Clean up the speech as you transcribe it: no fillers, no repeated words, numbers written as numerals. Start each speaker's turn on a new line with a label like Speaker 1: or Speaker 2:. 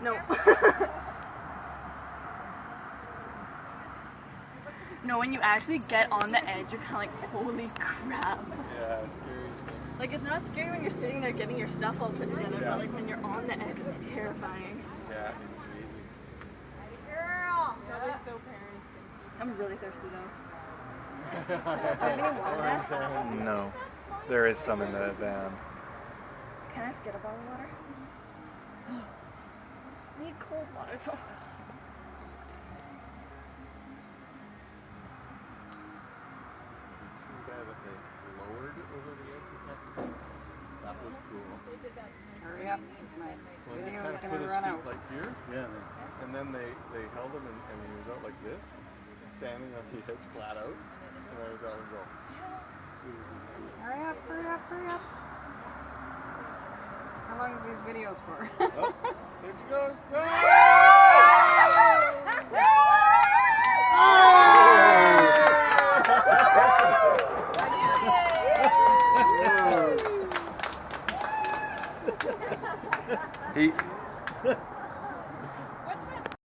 Speaker 1: No. No, when you actually get on the edge, you're kind of like, holy crap.
Speaker 2: Yeah, it's scary.
Speaker 1: Like, it's not scary when you're sitting there getting your stuff all put together, but like when you're on the edge, it's terrifying.
Speaker 2: Yeah, it's crazy.
Speaker 3: Girl!
Speaker 1: Probably so parents. I'm really thirsty though.
Speaker 2: No, there is some in the van.
Speaker 1: Can I just get a bottle of water? I need cold water though.
Speaker 2: Lowered over the edge this afternoon. That was cool.
Speaker 3: Hurry up, because my video is going to
Speaker 2: put
Speaker 3: run
Speaker 2: his
Speaker 3: out.
Speaker 2: feet like here. Yeah. And then they held him and he was out like this, standing on the edge flat out. And I was out and go.
Speaker 3: Hurry up, hurry up, hurry up. How long is these videos for?
Speaker 2: Oh, there she goes. Go! He